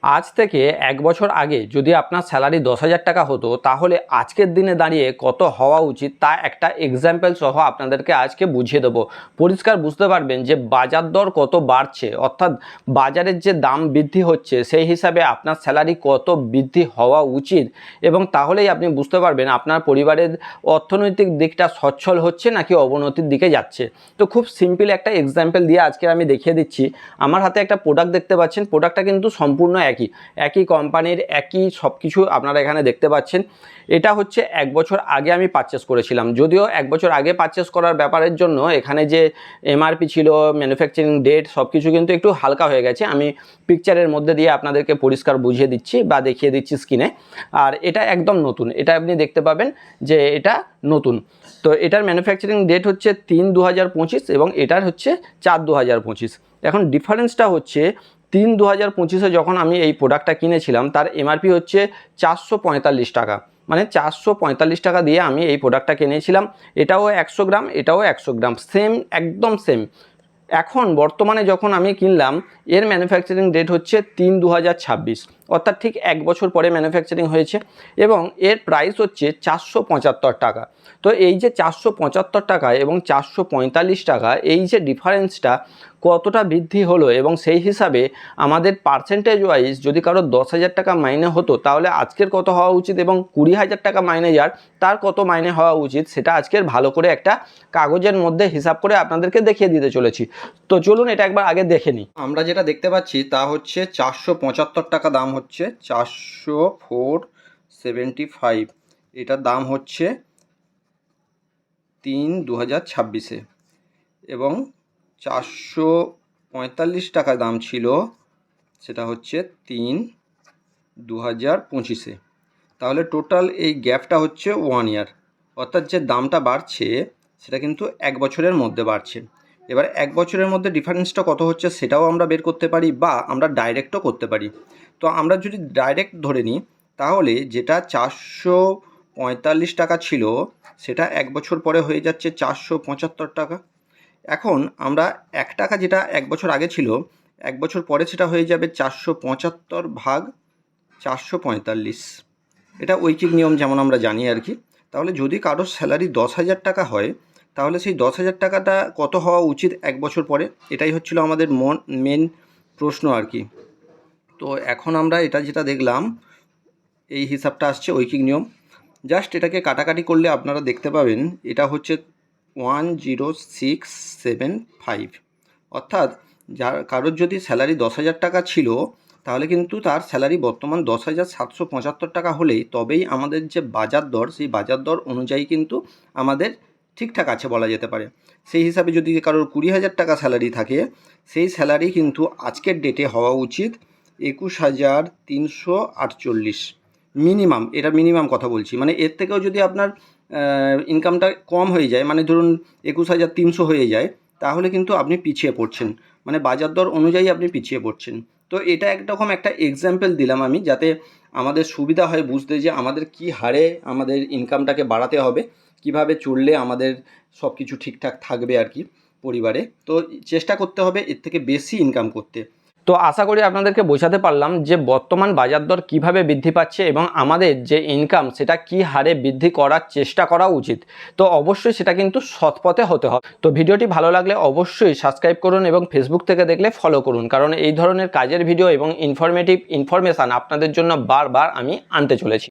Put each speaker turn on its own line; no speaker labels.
আজ থেকে 1 বছর আগে যদি আপনার স্যালারি 10,000 টাকা হতো, তাহলে আজকের দিনে দাঁড়িয়ে কত হওয়া উচিত তা একটা এক্সাম্পল সহ আপনাদেরকে আজকে বুঝিয়ে দেবো। পরিষ্কার বুঝতে পারবেন যে বাজার দর কত বাড়ছে, অর্থাৎ বাজারের যে দাম বৃদ্ধি হচ্ছে সেই হিসাবে আপনার স্যালারি কত বৃদ্ধি হওয়া উচিত, এবং তাহলেই আপনি বুঝতে পারবেন আপনার পরিবারের অর্থনৈতিক দিকটা সচ্ছল হচ্ছে নাকি অবনতির দিকে যাচ্ছে। তো খুব সিম্পল একটা এক্সাম্পল দিয়ে আজকে আমি দেখিয়ে দিচ্ছি। আমার হাতে একটা প্রোডাক্ট দেখতে পাচ্ছেন, প্রোডাক্টটা কিন্তু সম্পূর্ণ একই কোম্পানির, একই সব কিছু আপনারা এখানে দেখতে পাচ্ছেন। এটা হচ্ছে 1 বছর আগে আমি পারচেস করেছিলাম। যদিও 1 বছর আগে পারচেস করার ব্যাপারের জন্য এখানে যে এমআরপি ছিল, ম্যানুফ্যাকচারিং ডেট, সব কিছু কিন্তু একটু হালকা হয়ে গেছে। আমি পিকচারের মধ্যে দিয়ে আপনাদেরকে পরিষ্কার বুঝিয়ে দিচ্ছি বা দেখিয়ে দিচ্ছি স্ক্রিনে। আর এটা একদম নতুন, এটা আপনি দেখতে পাবেন যে এটা নতুন। তো এটার ম্যানুফ্যাকচারিং ডেট হচ্ছে 3/2025 এবং এটার হচ্ছে 4/2025। এখন ডিফারেন্সটা হচ্ছে 3/2025-এ যখন আমি এই প্রোডাক্টটা কিনেছিলাম তার এমআরপি হচ্ছে 445 টাকা, মানে 445 টাকা দিয়ে আমি এই প্রোডাক্টটা কিনেছিলাম। এটাও 100 গ্রাম, এটাও 100 গ্রাম, সেম, একদম সেম। এখন বর্তমানে যখন আমি কিনলাম, এর ম্যানুফ্যাকচারিং ডেট হচ্ছে 3/2026, অর্থাৎ ঠিক 1 বছর পরে ম্যানুফ্যাকচারিং হয়েছে, এবং এর প্রাইস হচ্ছে 475 টাকা। তো এই যে 475 টাকা এবং 445 টাকা, এই যে ডিফারেন্সটা কতটা বৃদ্ধি হলো, এবং সেই হিসাবে আমাদের পার্সেন্টেজ ওয়াইজ যদি কারো 10,000 টাকা মাইনে হতো, তাহলে আজকের কত হওয়া উচিত, এবং 20,000 টাকা মাইনে যার তার কত মাইনে হওয়া উচিত, সেটা আজকের ভালো করে একটা কাগজের মধ্যে হিসাব করে আপনাদেরকে দেখিয়ে দিতে চলেছি। তো চলুন এটা একবার আগে দেখে নিই।
আমরা যেটা দেখতে পাচ্ছি তা হচ্ছে 475 টাকা দাম হচ্ছে, 404.75। এটার দাম হচ্ছে 3/2026-এ, এবং 445 টাকা দাম ছিল, সেটা হচ্ছে 3/2025-এ। তাহলে টোটাল এই গ্যাপটা হচ্ছে 1 ইয়ার, অর্থাৎ যে দামটা বাড়ছে সেটা কিন্তু 1 বছরের মধ্যে বাড়ছে। এবার 1 বছরের মধ্যে ডিফারেন্সটা কত হচ্ছে সেটাও আমরা বের করতে পারি, বা আমরা ডাইরেক্টও করতে পারি। তো আমরা যদি ডাইরেক্ট ধরে নিই, তাহলে যেটা 445 টাকা ছিল সেটা 1 বছর পরে হয়ে যাচ্ছে 475 টাকা। এখন আমরা 1 টাকা যেটা 1 বছর আগে ছিল, 1 বছর পরে সেটা হয়ে যাবে 475 ভাগ 445। এটা ঐকিক নিয়ম, যেমন আমরা জানি আর কি। তাহলে যদি কারোর স্যালারি 10,000 টাকা হয়, তাহলে সেই 10,000 টাকাটা কত হওয়া উচিত 1 বছর পরে, এটাই হচ্ছিল আমাদের মেন প্রশ্ন আর কি। তো এখন আমরা এটা যেটা দেখলাম, এই হিসাবটা আসছে ঐকিক নিয়ম। জাস্ট এটাকে কাটাকাটি করলে আপনারা দেখতে পাবেন এটা হচ্ছে 10675। অর্থাৎ কারোর যদি স্যালারি 10,000 টাকা ছিল, তাহলে কিন্তু তার স্যালারি বর্তমান 10,775 টাকা হলেই তবেই আমাদের যে বাজার দর, সেই বাজার দর অনুযায়ী কিন্তু আমাদের ঠিকঠাক আছে বলা যেতে পারে। সেই হিসাবে যদি কারোর 20,000 টাকা স্যালারি থাকে, সেই স্যালারি কিন্তু আজকের ডেটে হওয়া উচিত 21,348 মিনিমাম। এটা মিনিমাম কথা বলছি, মানে এর থেকেও যদি আপনার ইনকামটা কম হয়ে যায়, মানে ধরুন 21,300 হয়ে যায়, তাহলে কিন্তু আপনি পিছিয়ে পড়ছেন, মানে বাজার দর অনুযায়ী আপনি পিছিয়ে পড়ছেন। তো এটা একরকম একটা এক্সাম্পল দিলাম আমি, যাতে আমাদের সুবিধা হয় বুঝতে যে আমাদের কি হারে আমাদের ইনকামটাকে বাড়াতে হবে, কিভাবে চললে আমাদের সব কিছু ঠিকঠাক থাকবে আর কি পরিবারে। তো চেষ্টা করতে হবে এর থেকে বেশি ইনকাম করতে।
তো আশা করি আপনাদেরকে বোঝাতে পারলাম যে বর্তমান বাজার দর কীভাবে বৃদ্ধি পাচ্ছে এবং আমাদের যে ইনকাম সেটা কী হারে বৃদ্ধি করার চেষ্টা করা উচিত। তো অবশ্যই সেটা কিন্তু সৎপথে হতে হবে। তো ভিডিওটি ভালো লাগলে অবশ্যই সাবস্ক্রাইব করুন এবং ফেসবুক থেকে দেখলে ফলো করুন, কারণ এই ধরনের কাজের ভিডিও এবং ইনফরমেশান আপনাদের জন্য বারবার আমি আনতে চলেছি।